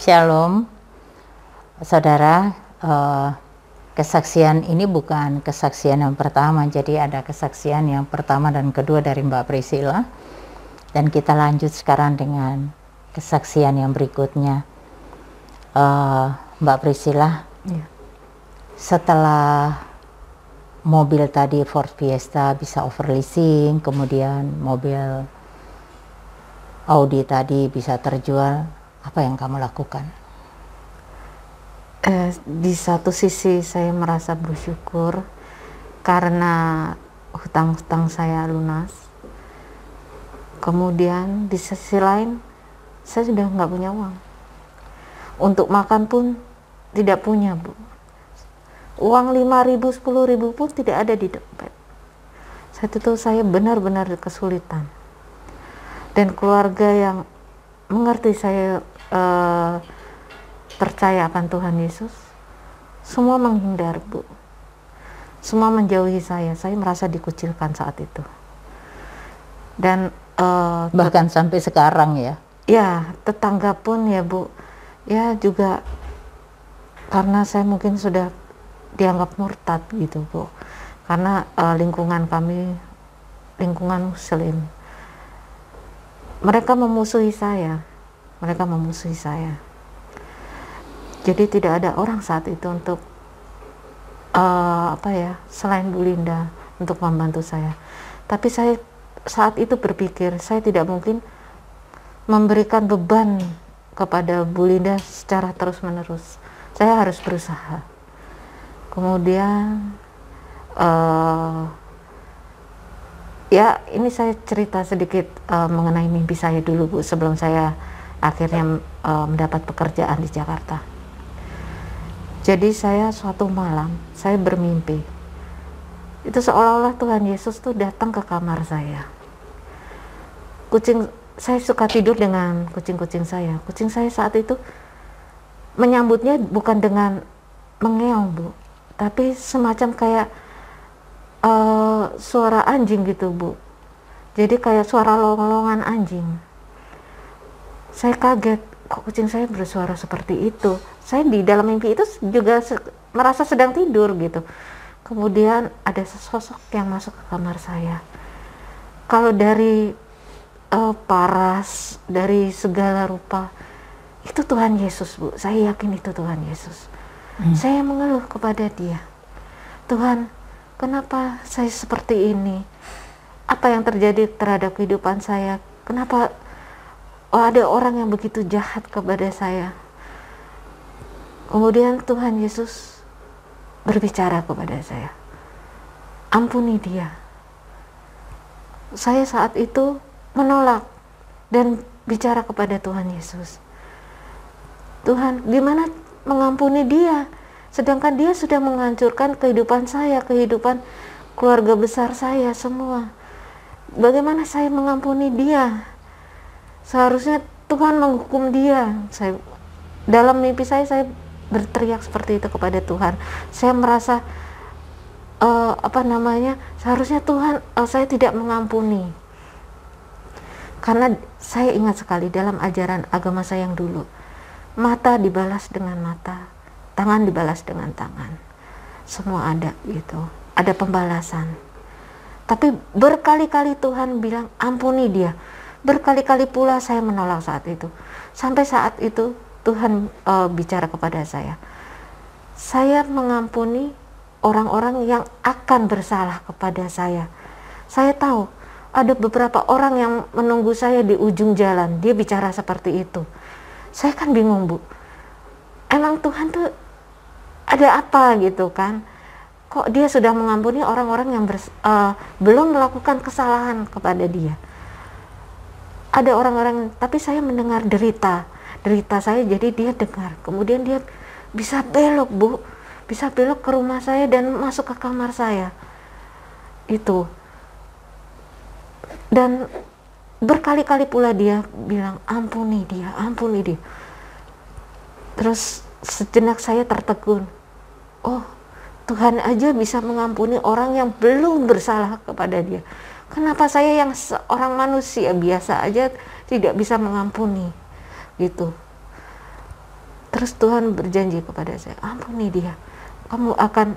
Shalom, saudara. Kesaksian ini bukan kesaksian yang pertama, jadi ada kesaksian yang pertama dan kedua dari Mbak Priscilla, dan kita lanjut sekarang dengan kesaksian yang berikutnya. Mbak Priscilla, setelah mobil tadi Ford Fiesta bisa over leasing, kemudian mobil Audi tadi bisa terjual, apa yang kamu lakukan? Di satu sisi saya merasa bersyukur karena hutang-hutang saya lunas. Kemudian di sisi lain saya sudah nggak punya uang. Untuk makan pun tidak punya, Bu. Uang 5.000, 10.000 pun tidak ada di dompet. Saat itu saya benar-benar kesulitan. Dan keluarga yang mengerti saya percaya akan Tuhan Yesus, semua menghindar, Bu. Semua menjauhi saya merasa dikucilkan saat itu. Dan bahkan sampai sekarang ya? Ya, tetangga pun ya, Bu, ya juga karena saya mungkin sudah dianggap murtad gitu, Bu. Karena lingkungan kami, lingkungan Muslim, mereka memusuhi saya. Jadi tidak ada orang saat itu untuk selain Bu Linda untuk membantu saya. Tapi saya saat itu berpikir saya tidak mungkin memberikan beban kepada Bu Linda secara terus-menerus. Saya harus berusaha. Kemudian ya ini saya cerita sedikit mengenai mimpi saya dulu, Bu, sebelum saya akhirnya mendapat pekerjaan di Jakarta. Jadi saya suatu malam saya bermimpi, itu seolah-olah Tuhan Yesus tuh datang ke kamar saya. Saya suka tidur dengan kucing-kucing saya. Kucing saya saat itu menyambutnya bukan dengan mengeong, Bu, tapi semacam kayak suara anjing gitu, Bu. Jadi kayak suara longlongan anjing. Saya kaget, kok kucing saya bersuara seperti itu. Saya di dalam mimpi itu juga merasa sedang tidur gitu. Kemudian ada sesosok yang masuk ke kamar saya. Kalau dari paras, dari segala rupa, itu Tuhan Yesus, Bu. Saya yakin itu Tuhan Yesus. Saya mengeluh kepada Dia, Tuhan, kenapa saya seperti ini? Apa yang terjadi terhadap kehidupan saya? Kenapa ada orang yang begitu jahat kepada saya? Kemudian Tuhan Yesus berbicara kepada saya, ampuni dia. Saya saat itu menolak dan bicara kepada Tuhan Yesus, Tuhan, gimana mengampuni dia? Sedangkan dia sudah menghancurkan kehidupan saya, kehidupan keluarga besar saya semua. Bagaimana saya mengampuni dia? Seharusnya Tuhan menghukum dia. Dalam mimpi saya berteriak seperti itu kepada Tuhan. Saya merasa seharusnya Tuhan saya tidak mengampuni. Karena saya ingat sekali dalam ajaran agama saya yang dulu, mata dibalas dengan mata, tangan dibalas dengan tangan. Semua ada gitu, ada pembalasan. Tapi berkali-kali Tuhan bilang ampuni dia. Berkali-kali pula saya menolak saat itu. Sampai saat itu Tuhan bicara kepada saya mengampuni orang-orang yang akan bersalah kepada saya. Saya tahu ada beberapa orang yang menunggu saya di ujung jalan. Dia bicara seperti itu. Saya kan bingung, Bu. Emang Tuhan tuh ada apa gitu kan? Kok dia sudah mengampuni orang-orang yang belum melakukan kesalahan kepada dia? Ada orang-orang, tapi saya mendengar derita saya, jadi dia dengar. Kemudian dia bisa belok, Bu. Bisa belok ke rumah saya dan masuk ke kamar saya. Itu. Dan berkali-kali pula dia bilang, ampuni dia. Terus sejenak saya tertegun. Oh, Tuhan aja bisa mengampuni orang yang belum bersalah kepada dia. Kenapa saya yang seorang manusia biasa aja tidak bisa mengampuni? Gitu. Terus Tuhan berjanji kepada saya, ampuni dia, kamu akan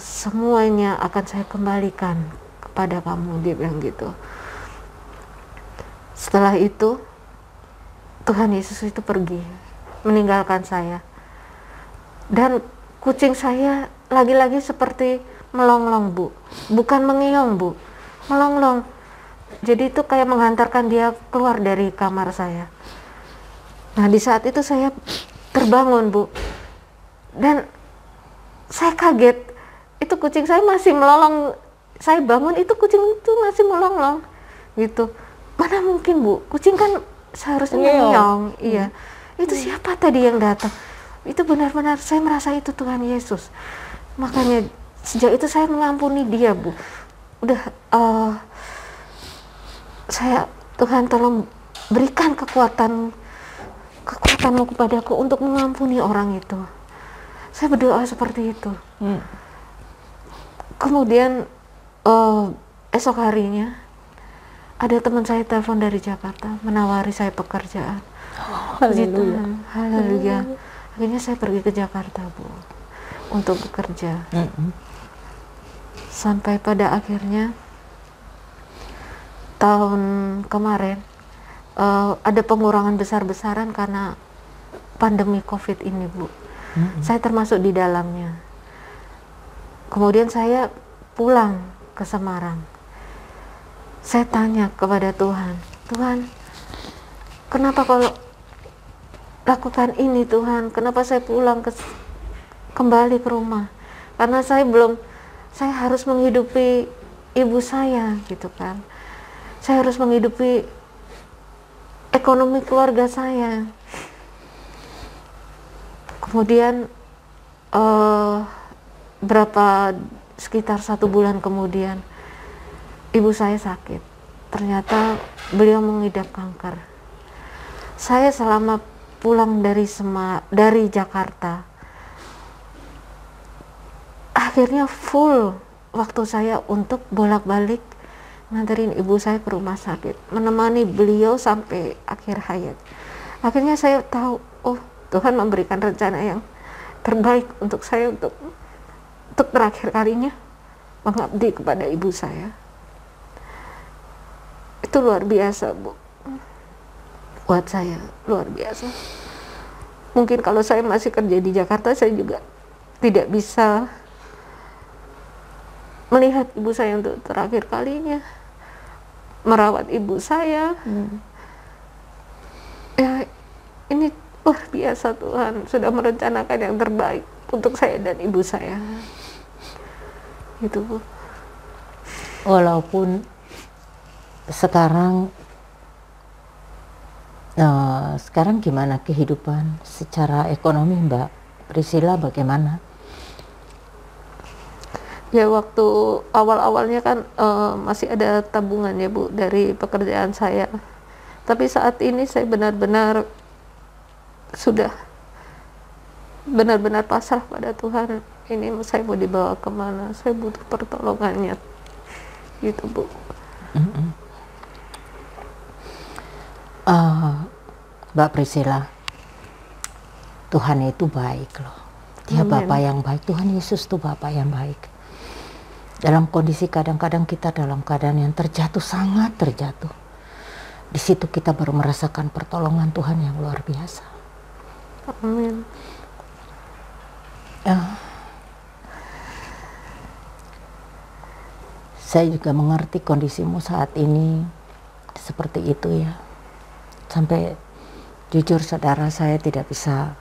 semuanya akan saya kembalikan kepada kamu, dia bilang gitu. Setelah itu Tuhan Yesus itu pergi meninggalkan saya, dan kucing saya lagi-lagi seperti melonglong, Bu, bukan mengiong, Bu, melonglong. Jadi itu kayak menghantarkan dia keluar dari kamar saya. Nah, di saat itu saya terbangun, Bu, dan saya kaget, itu kucing saya masih melolong. Saya bangun, itu kucing itu masih melonglong gitu. Mana mungkin, Bu, kucing kan seharusnya mengiong. Iya, itu siapa tadi yang datang? Itu benar-benar saya merasa itu Tuhan Yesus. Makanya sejak itu saya mengampuni dia, Bu. Udah saya, Tuhan tolong berikan kekuatanmu kepadaku untuk mengampuni orang itu. Saya berdoa seperti itu. Kemudian esok harinya ada teman saya telepon dari Jakarta menawari saya pekerjaan. Haleluya. Haleluya. Akhirnya saya pergi ke Jakarta, Bu, untuk bekerja. Sampai pada akhirnya tahun kemarin ada pengurangan besar-besaran karena pandemi COVID ini, Bu. Saya termasuk di dalamnya. Kemudian saya pulang ke Semarang. Saya tanya kepada Tuhan, Tuhan, kenapa kalau lakukan ini, Tuhan? Kenapa saya pulang kembali ke rumah? Karena saya harus menghidupi ibu saya, gitu kan. Saya harus menghidupi ekonomi keluarga saya. Kemudian sekitar 1 bulan kemudian ibu saya sakit. Ternyata beliau mengidap kanker. Saya selama pulang dari Jakarta, akhirnya full waktu saya untuk bolak-balik nganterin ibu saya ke rumah sakit, menemani beliau sampai akhir hayat. Akhirnya saya tahu, oh, Tuhan memberikan rencana yang terbaik untuk saya, untuk terakhir kalinya mengabdi kepada ibu saya. Itu luar biasa, Bu. Buat saya luar biasa. Mungkin kalau saya masih kerja di Jakarta, saya juga tidak bisa melihat ibu saya untuk terakhir kalinya, merawat ibu saya. Ya, ini luar biasa, Tuhan sudah merencanakan yang terbaik untuk saya dan ibu saya. Itu, Bu. Walaupun sekarang gimana kehidupan secara ekonomi, Mbak Priscilla, bagaimana? Ya, waktu awal-awalnya kan masih ada tabungannya, Bu, dari pekerjaan saya. Tapi saat ini saya benar-benar sudah benar-benar pasrah pada Tuhan. Ini saya mau dibawa kemana, saya butuh pertolongannya, gitu, Bu. Mbak Priscilla, Tuhan itu baik loh. Dia Bapa yang baik. Tuhan Yesus itu Bapa yang baik. Dalam kondisi kadang-kadang kita dalam keadaan yang terjatuh, sangat terjatuh, di situ kita baru merasakan pertolongan Tuhan yang luar biasa. Amin. Saya juga mengerti kondisimu saat ini seperti itu ya. Sampai jujur saudara, saya tidak bisa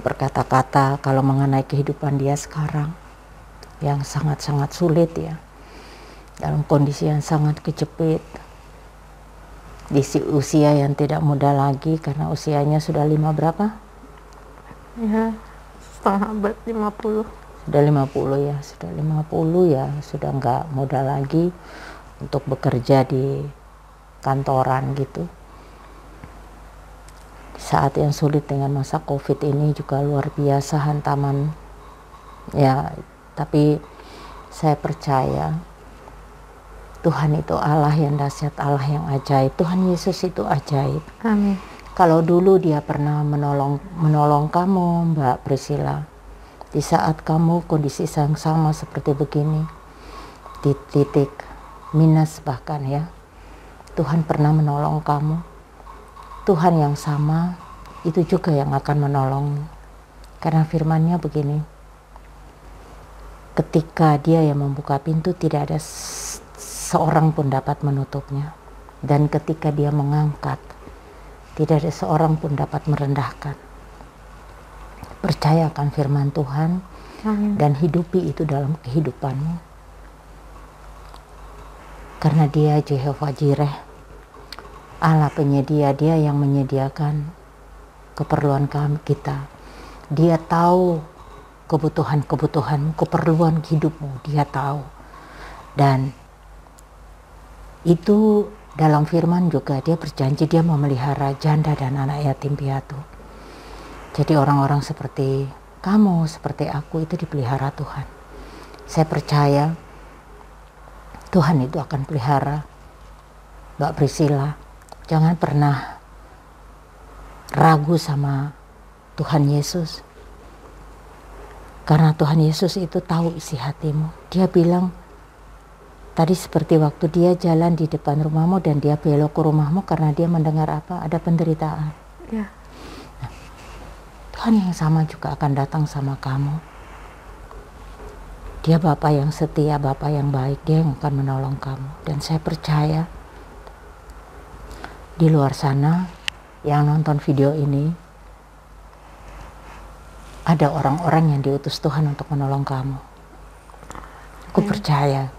berkata-kata kalau mengenai kehidupan dia sekarang yang sangat-sangat sulit ya, dalam kondisi yang sangat kejepit, di usia yang tidak muda lagi, karena usianya sudah 5 berapa? Ya, setengah abad, 50. Sudah 50 ya, sudah 50 ya, sudah nggak muda lagi untuk bekerja di kantoran gitu. Saat yang sulit dengan masa COVID ini juga luar biasa hantaman ya, tapi saya percaya Tuhan itu Allah yang dahsyat, Allah yang ajaib. Tuhan Yesus itu ajaib. Amin. Kalau dulu dia pernah menolong kamu, Mbak Priscilla, di saat kamu kondisi yang sama seperti begini, di titik minus bahkan ya, Tuhan pernah menolong kamu. Tuhan yang sama itu juga yang akan menolongmu. Karena firman-Nya begini, ketika Dia yang membuka pintu, tidak ada seorang pun dapat menutupnya. Dan ketika Dia mengangkat, tidak ada seorang pun dapat merendahkan. Percayakan firman Tuhan. Amin. Dan hidupi itu dalam kehidupanmu. Karena Dia Jehovah Jireh, Allah penyedia, Dia yang menyediakan keperluan kita. Dia tahu kebutuhan-kebutuhanmu, keperluan hidupmu, Dia tahu. Dan itu dalam firman juga Dia berjanji Dia memelihara janda dan anak yatim piatu. Jadi orang-orang seperti kamu, seperti aku itu dipelihara Tuhan. Saya percaya Tuhan itu akan pelihara Mbak Priscilla. Jangan pernah ragu sama Tuhan Yesus. Karena Tuhan Yesus itu tahu isi hatimu. Dia bilang, tadi seperti waktu Dia jalan di depan rumahmu dan Dia belok ke rumahmu karena Dia mendengar apa? Ada penderitaan. Ya. Nah, Tuhan yang sama juga akan datang sama kamu. Dia Bapa yang setia, Bapa yang baik. Dia yang akan menolong kamu. Dan saya percaya di luar sana yang nonton video ini, ada orang-orang yang diutus Tuhan untuk menolong kamu. Aku percaya.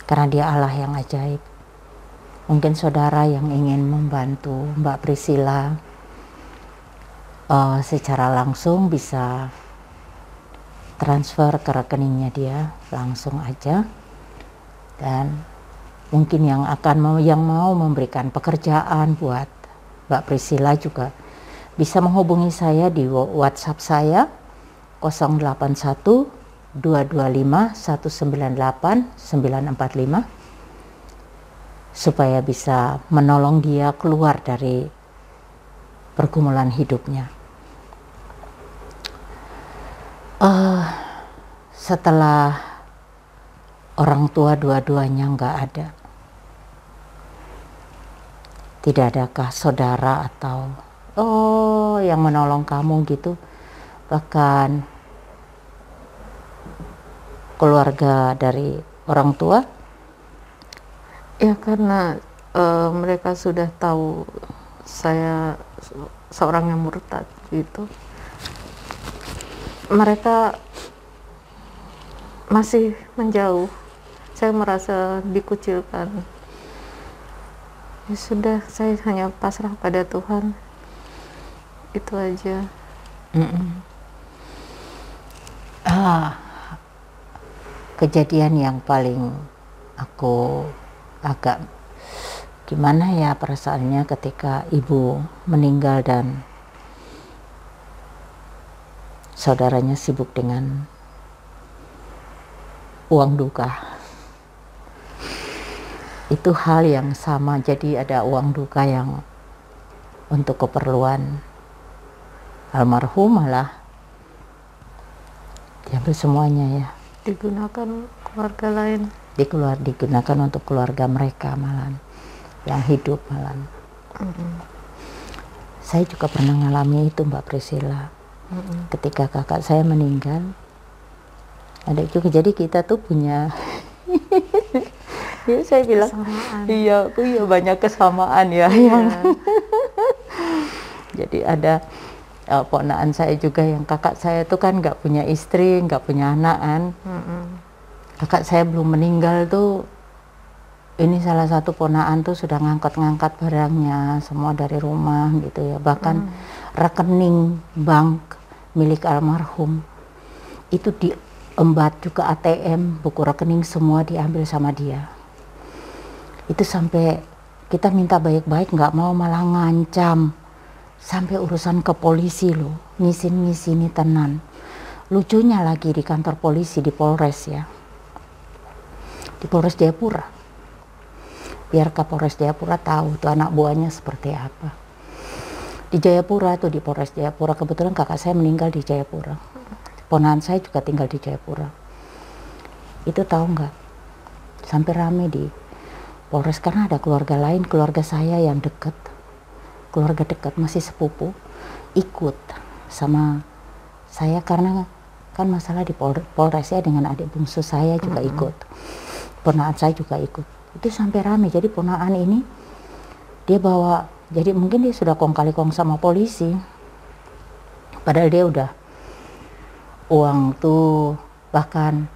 Karena Dia Allah yang ajaib. Mungkin saudara yang ingin membantu Mbak Priscilla secara langsung bisa transfer ke rekeningnya dia langsung aja. Dan mungkin yang mau memberikan pekerjaan buat Mbak Priscilla juga bisa menghubungi saya di WhatsApp saya 081 225 198 945 supaya bisa menolong dia keluar dari pergumulan hidupnya. Setelah orang tua dua-duanya nggak ada, tidak adakah saudara atau yang menolong kamu gitu, bahkan keluarga dari orang tua? Ya karena mereka sudah tahu saya seorang yang murtad gitu. Mereka masih menjauh. Saya merasa dikucilkan. Ya sudah, saya hanya pasrah pada Tuhan. Itu aja. Kejadian yang paling aku agak gimana ya perasaannya ketika ibu meninggal dan saudaranya sibuk dengan uang duka. Itu hal yang sama, jadi ada uang duka yang untuk keperluan almarhum malah diambil semuanya ya. Digunakan keluarga lain. Digunakan untuk keluarga mereka malah yang hidup malah. Saya juga pernah mengalami itu Mbak Priscilla. Ketika kakak saya meninggal, ada juga, jadi kita tuh punya ya saya bilang kesamaan. Iya banyak kesamaan ya. Jadi ada ponakan saya juga yang kakak saya tuh kan nggak punya istri, nggak punya anak kan. Kakak saya belum meninggal tuh, ini salah satu ponakan tuh sudah ngangkat-ngangkat barangnya semua dari rumah gitu ya. Bahkan rekening bank milik almarhum itu diembat juga, ATM, buku rekening semua diambil sama dia. Itu sampai kita minta baik-baik nggak mau, malah ngancam. Sampai urusan ke polisi loh, ngisin-ngisini tenan. Lucunya lagi di kantor polisi di Polres ya. Di Polres Jayapura. Biar Kapolres Jayapura tahu tuh anak buahnya seperti apa. Di Jayapura tuh, di Polres Jayapura. Kebetulan kakak saya meninggal di Jayapura. Ponakan saya juga tinggal di Jayapura. Itu tahu nggak? Sampai rame di Polres karena ada keluarga lain, keluarga saya yang dekat, keluarga dekat masih sepupu, ikut sama saya karena kan masalah di Polres ya, dengan adik bungsu saya juga ikut, ponakan saya juga ikut. Itu sampai rame. Jadi ponakan ini dia bawa, jadi mungkin dia sudah kong kali kong sama polisi, padahal dia udah uang tuh, bahkan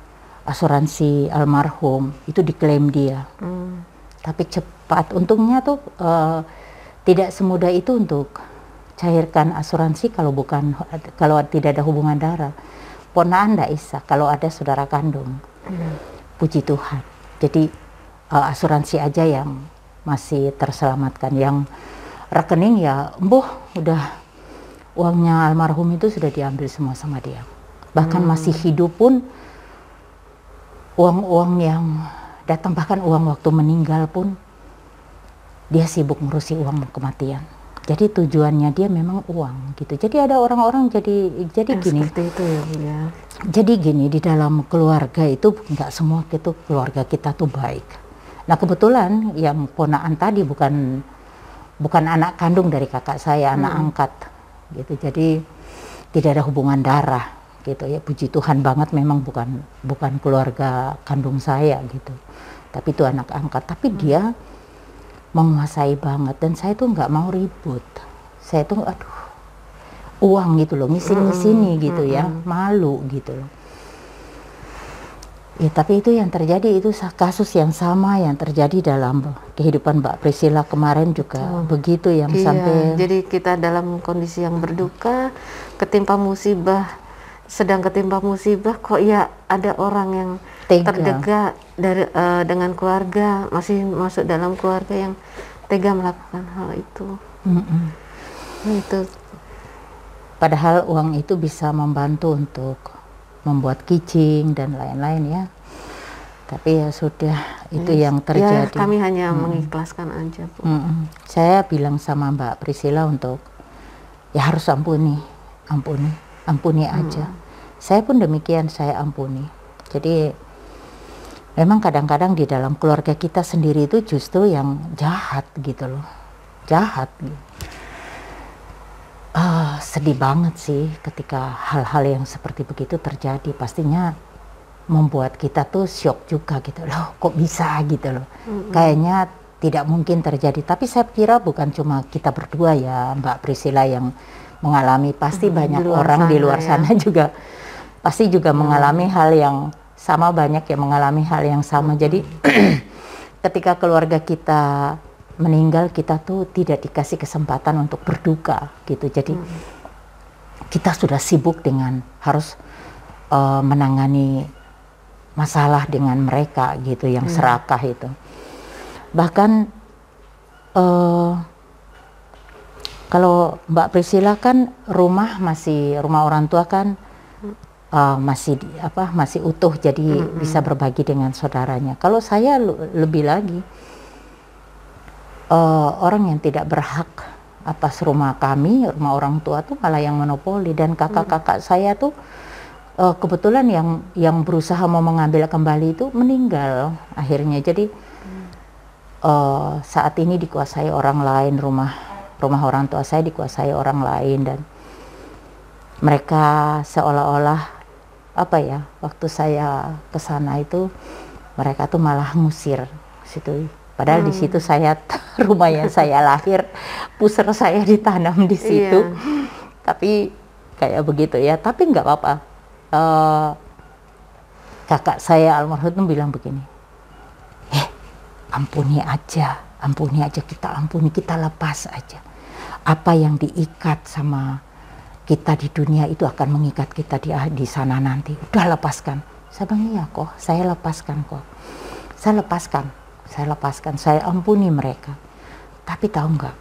asuransi almarhum itu diklaim dia. Tapi cepat, untungnya tuh tidak semudah itu untuk cairkan asuransi kalau tidak ada hubungan darah. Ponakan ndak bisa, kalau ada saudara kandung. Puji Tuhan. Jadi asuransi aja yang masih terselamatkan. Yang rekening ya, udah uangnya almarhum itu sudah diambil semua sama dia. Bahkan masih hidup pun uang-uang yang datang, bahkan uang waktu meninggal pun dia sibuk ngurusi uang kematian. Jadi tujuannya dia memang uang gitu. Jadi ada orang-orang jadi gini. Seperti itu ya. Jadi gini, di dalam keluarga itu nggak semua gitu keluarga kita tuh baik. Nah kebetulan yang ponakan tadi bukan anak kandung dari kakak saya, anak angkat gitu. Jadi tidak ada hubungan darah gitu ya, puji Tuhan banget, memang bukan keluarga kandung saya gitu, tapi itu anak angkat. Tapi dia menguasai banget dan saya tuh nggak mau ribut. Saya tuh uang gitu loh, ngisini gitu ya, malu gitu loh. Ya tapi itu yang terjadi, itu kasus yang sama yang terjadi dalam kehidupan Mbak Priscilla kemarin juga begitu, yang sampai jadi kita dalam kondisi yang berduka, ketimpa musibah, sedang ketimpa musibah, kok ya ada orang yang terdega dengan keluarga, masih masuk dalam keluarga yang tega melakukan hal itu. Itu padahal uang itu bisa membantu untuk membuat kicing dan lain-lain ya, tapi ya sudah, itu yang terjadi. Ya, kami hanya mengikhlaskan aja, Bu. Saya bilang sama Mbak Priscilla untuk ya harus ampuni aja. Saya pun demikian, saya ampuni. Jadi memang kadang-kadang di dalam keluarga kita sendiri itu justru yang jahat gitu loh, jahat gitu. Sedih banget sih ketika hal-hal yang seperti begitu terjadi. Pastinya membuat kita tuh shock juga gitu loh, kok bisa gitu loh. Kayaknya tidak mungkin terjadi. Tapi saya kira bukan cuma kita berdua ya Mbak Priscilla yang mengalami, pasti banyak orang di luar sana juga pasti juga mengalami hal yang sama, banyak yang mengalami hal yang sama. Jadi ketika keluarga kita meninggal, kita tuh tidak dikasih kesempatan untuk berduka gitu. Jadi kita sudah sibuk dengan harus menangani masalah dengan mereka gitu, yang serakah itu. Bahkan kalau Mbak Priscilla kan rumah orang tua kan masih utuh, jadi bisa berbagi dengan saudaranya. Kalau saya lebih lagi, orang yang tidak berhak atas rumah kami, rumah orang tua tuh malah yang monopoli. Dan kakak-kakak saya tuh kebetulan yang berusaha mau mengambil kembali itu meninggal akhirnya. Jadi saat ini dikuasai orang lain, rumah orang tua saya dikuasai orang lain, dan mereka seolah-olah waktu saya ke sana itu mereka tuh malah ngusir situ. Padahal di situ rumah yang saya lahir, pusar saya ditanam di situ. Tapi kayak begitu ya. Tapi nggak apa-apa. Kakak saya almarhum bilang begini, ampuni aja, kita lepas aja. Apa yang diikat sama kita di dunia itu akan mengikat kita di sana nanti. Udah lepaskan. Saya bilang iya kok, saya lepaskan kok. Saya lepaskan, saya ampuni mereka. Tapi tahu nggak,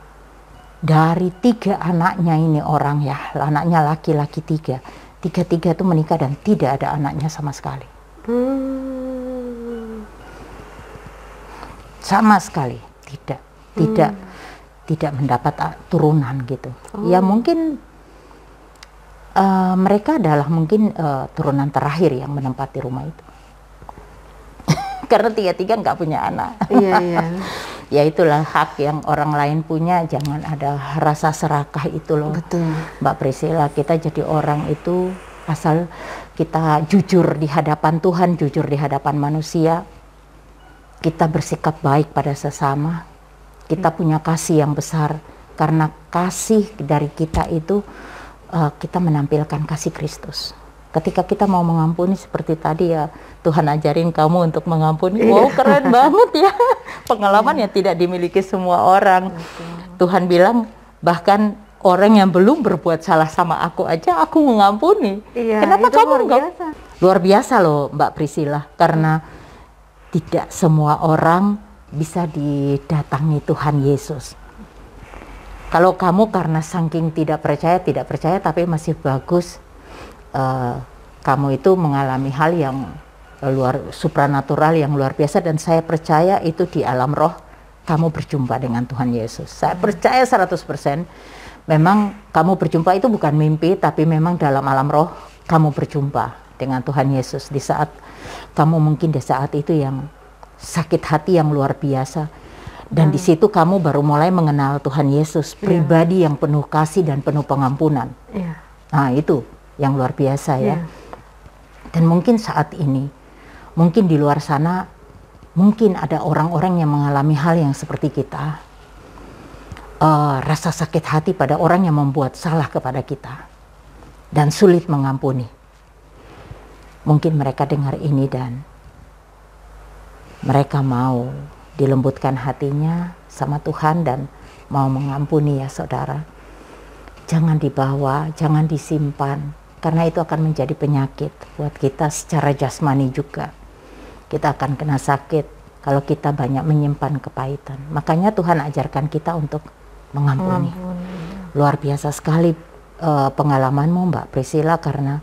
dari 3 anaknya ini orang ya, anaknya laki-laki 3, tiga-tiga itu menikah dan tidak ada anaknya sama sekali. Sama sekali tidak. tidak mendapat turunan gitu. Ya mungkin mereka adalah mungkin turunan terakhir yang menempati rumah itu. Karena tiga-tiga nggak punya anak. Iya, iya. Ya itulah hak yang orang lain punya, jangan ada rasa serakah itu loh. Betul. Mbak Priscilla, kita jadi orang itu asal kita jujur di hadapan Tuhan, jujur di hadapan manusia, kita bersikap baik pada sesama, kita punya kasih yang besar, karena kasih dari kita itu kita menampilkan kasih Kristus. Ketika kita mau mengampuni seperti tadi ya, Tuhan ajarin kamu untuk mengampuni. Wow, keren banget ya. Pengalaman yang tidak dimiliki semua orang. Tuhan bilang bahkan orang yang belum berbuat salah sama aku aja aku mengampuni. Kenapa kamu enggak? Luar biasa loh Mbak Priscilla, karena tidak semua orang bisa didatangi Tuhan Yesus. Kalau kamu karena saking tidak percaya tapi masih bagus, kamu itu mengalami hal yang supranatural yang luar biasa, dan saya percaya itu di alam roh kamu berjumpa dengan Tuhan Yesus. Saya percaya 100%. Memang kamu berjumpa itu bukan mimpi, tapi memang dalam alam roh kamu berjumpa dengan Tuhan Yesus di saat kamu mungkin di saat itu yang sakit hati yang luar biasa. Dan di situ kamu baru mulai mengenal Tuhan Yesus, pribadi yang penuh kasih dan penuh pengampunan. Nah itu yang luar biasa ya. Dan mungkin saat ini, mungkin di luar sana, mungkin ada orang-orang yang mengalami hal yang seperti kita. Rasa sakit hati pada orang yang membuat salah kepada kita. Dan sulit mengampuni. Mungkin mereka dengar ini dan mereka mau dilembutkan hatinya sama Tuhan dan mau mengampuni ya saudara. Jangan dibawa, jangan disimpan, karena itu akan menjadi penyakit buat kita secara jasmani juga. Kita akan kena sakit kalau kita banyak menyimpan kepahitan. Makanya Tuhan ajarkan kita untuk mengampuni. Luar biasa sekali pengalamanmu Mbak Priscilla, karena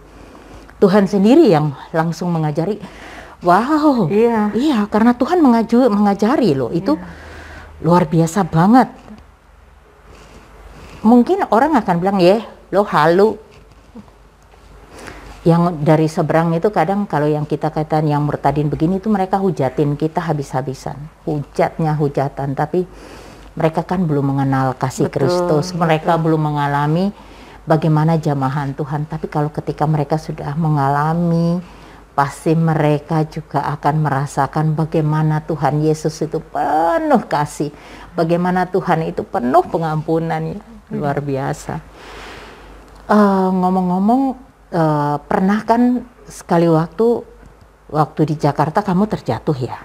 Tuhan sendiri yang langsung mengajari. Wow, iya, karena Tuhan mengajari loh, itu luar biasa banget. Mungkin orang akan bilang, lo halu. Yang dari seberang itu kadang kalau yang kita katakan yang murtadin begini itu mereka hujatin kita habis-habisan. Hujatan, tapi mereka kan belum mengenal kasih Kristus. Mereka belum mengalami bagaimana jamahan Tuhan. Tapi kalau ketika mereka sudah mengalami, pasti mereka juga akan merasakan bagaimana Tuhan Yesus itu penuh kasih, bagaimana Tuhan itu penuh pengampunan. Luar biasa. Ngomong-ngomong, pernah kan sekali waktu di Jakarta kamu terjatuh ya?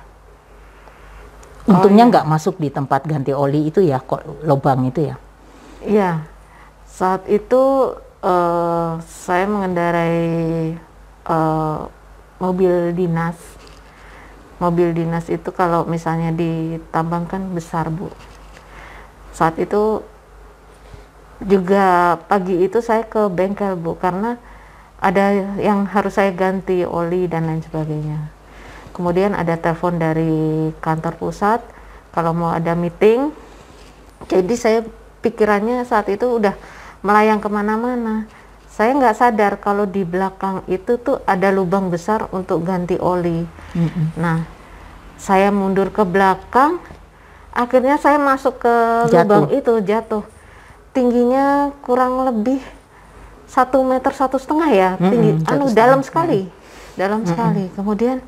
Untungnya nggak masuk di tempat ganti oli itu ya, kok lubang itu ya? Iya, saat itu saya mengendarai mobil dinas. Mobil dinas itu kalau misalnya ditambangkan besar Bu. Saat itu juga pagi itu saya ke bengkel Bu, karena ada yang harus saya ganti oli dan lain sebagainya. Kemudian ada telepon dari kantor pusat kalau mau ada meeting. Jadi saya pikirannya saat itu udah melayang kemana-mana. Saya nggak sadar kalau di belakang itu tuh ada lubang besar untuk ganti oli. Nah, saya mundur ke belakang, akhirnya saya masuk ke lubang itu, jatuh. Tingginya kurang lebih 1,5 meter ya, tinggi, dalam sekali, dalam sekali. Kemudian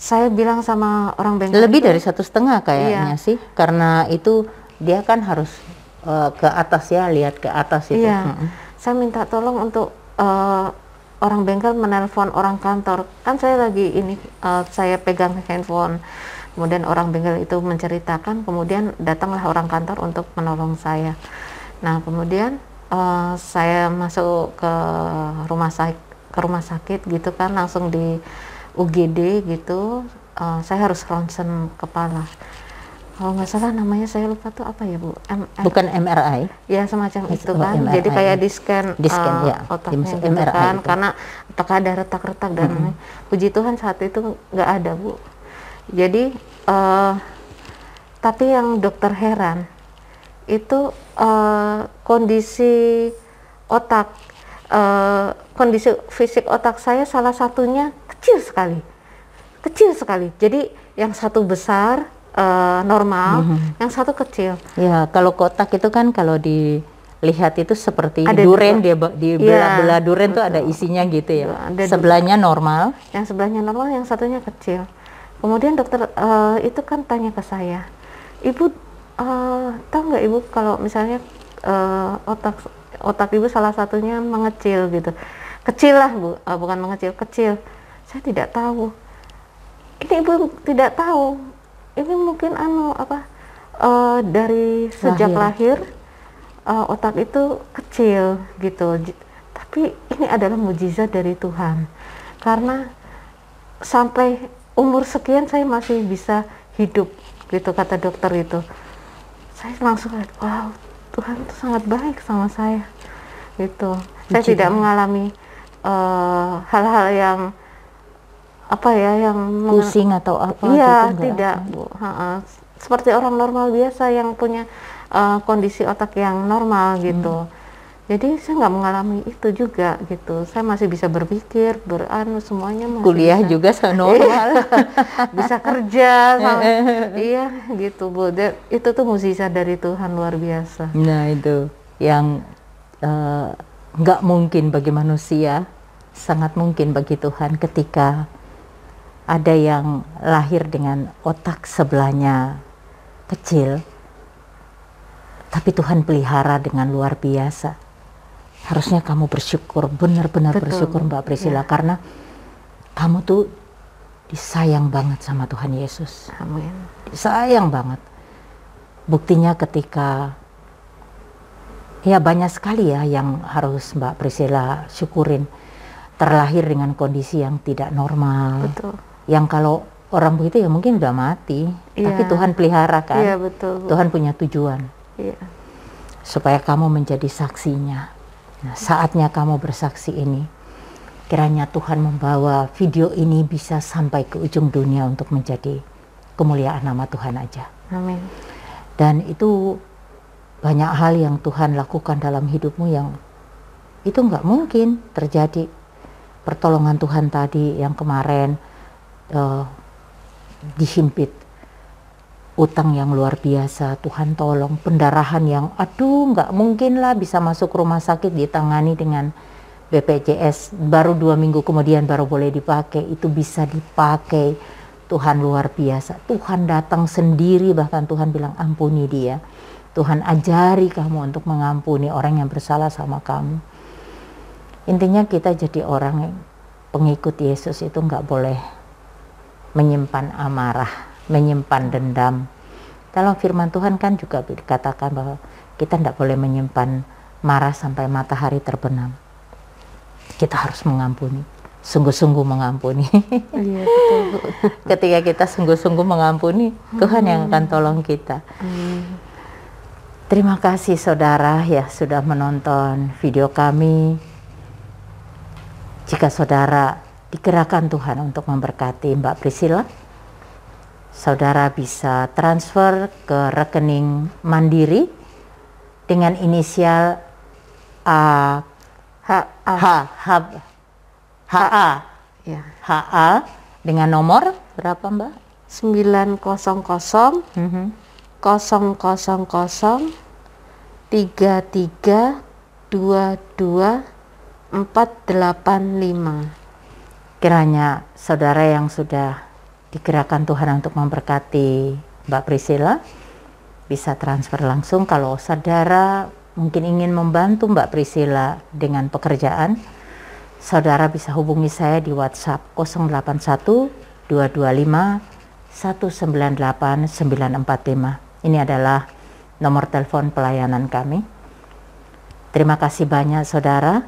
saya bilang sama orang bengkel lebih itu, dari 1,5 kayaknya sih, karena itu dia kan harus ke atas ya, lihat ke atas itu. Saya minta tolong untuk orang bengkel menelpon orang kantor, kan saya lagi saya pegang handphone. Kemudian orang bengkel itu menceritakan, kemudian datanglah orang kantor untuk menolong saya. Nah, kemudian saya masuk ke rumah sakit gitu kan, langsung di UGD gitu. Saya harus ronsen kepala. Kalau nggak salah namanya saya lupa tuh apa ya Bu? Bukan MRI? Ya semacam itu kan. MRI. Jadi kayak di scan ya, otaknya gitu MRI kan. Itu. Karena apakah ada retak-retak dan puji Tuhan saat itu nggak ada Bu. Jadi Tapi yang dokter heran itu kondisi otak, kondisi fisik otak saya salah satunya kecil sekali. Jadi yang satu besar normal, yang satu kecil. Ya, kalau kotak itu kan kalau dilihat itu seperti Ada duren, dua. dia dibelah-belah Iya, duren tuh betul. ada isinya gitu ya. Ada Sebelahnya normal. Yang sebelahnya normal, yang satunya kecil. Kemudian dokter itu kan tanya ke saya, ibu tahu nggak ibu kalau misalnya otak ibu salah satunya mengecil gitu, kecil lah bu, bukan mengecil, kecil. Saya tidak tahu. Ini ibu tidak tahu. Ini mungkin dari sejak lahir otak itu kecil gitu. Tapi ini adalah mujizat dari Tuhan. Karena sampai umur sekian saya masih bisa hidup gitu, kata dokter itu. Saya langsung lihat, wow, Tuhan itu sangat baik sama saya gitu. Saya tidak mengalami hal-hal yang yang pusing atau apa iya, gitu, tidak Bu. Seperti orang normal biasa yang punya kondisi otak yang normal gitu. Jadi saya nggak mengalami itu juga gitu. Saya masih bisa berpikir, semuanya masih kuliah bisa. juga normal. Bisa kerja iya gitu Bu. Itu tuh mukjizat dari Tuhan luar biasa. Nah itu yang nggak mungkin bagi manusia, sangat mungkin bagi Tuhan ketika ada yang lahir dengan otak sebelahnya kecil, tapi Tuhan pelihara dengan luar biasa. Harusnya kamu bersyukur, benar-benar bersyukur Mbak Priscilla, karena kamu tuh disayang banget sama Tuhan Yesus. Amin. Disayang banget. Buktinya ketika ya banyak sekali ya yang harus Mbak Priscilla syukurin, terlahir dengan kondisi yang tidak normal. Betul. Yang kalau orang begitu ya mungkin udah mati, tapi Tuhan pelihara kan. Iya, betul, Bu. Tuhan punya tujuan. Iya. Supaya kamu menjadi saksinya. Nah, saatnya kamu bersaksi ini. Kiranya Tuhan membawa video ini bisa sampai ke ujung dunia untuk menjadi kemuliaan nama Tuhan aja. Amin. Dan itu banyak hal yang Tuhan lakukan dalam hidupmu yang itu nggak mungkin terjadi. Pertolongan Tuhan tadi yang kemarin, dihimpit utang yang luar biasa, Tuhan tolong. Pendarahan yang nggak mungkin lah bisa masuk rumah sakit ditangani dengan BPJS, baru 2 minggu kemudian baru boleh dipakai, itu bisa dipakai. Tuhan luar biasa. Tuhan datang sendiri, bahkan Tuhan bilang ampuni dia. Tuhan ajari kamu untuk mengampuni orang yang bersalah sama kamu. Intinya kita jadi orang pengikut Yesus itu nggak boleh menyimpan amarah, menyimpan dendam. Dalam firman Tuhan kan juga dikatakan bahwa kita tidak boleh menyimpan marah sampai matahari terbenam. Kita harus mengampuni, sungguh-sungguh mengampuni. Iya, betul, Bu. Ketika kita sungguh-sungguh mengampuni, Tuhan yang akan tolong kita. Terima kasih saudara ya sudah menonton video kami. Jika saudara digerakkan Tuhan untuk memberkati Mbak Priscilla, saudara bisa transfer ke rekening Mandiri dengan inisial HA Ya. HA dengan nomor berapa Mbak? 900 000 3322 485. Kiranya saudara yang sudah digerakkan Tuhan untuk memberkati Mbak Priscilla bisa transfer langsung. Kalau saudara mungkin ingin membantu Mbak Priscilla dengan pekerjaan, saudara bisa hubungi saya di WhatsApp 081 225 198 945. Ini adalah nomor telepon pelayanan kami. Terima kasih banyak saudara.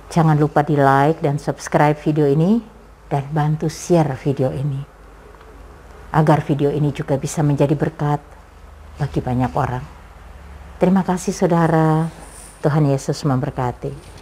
Jangan lupa di like dan subscribe video ini dan bantu share video ini agar video ini juga bisa menjadi berkat bagi banyak orang. Terima kasih saudara. Tuhan Yesus memberkati.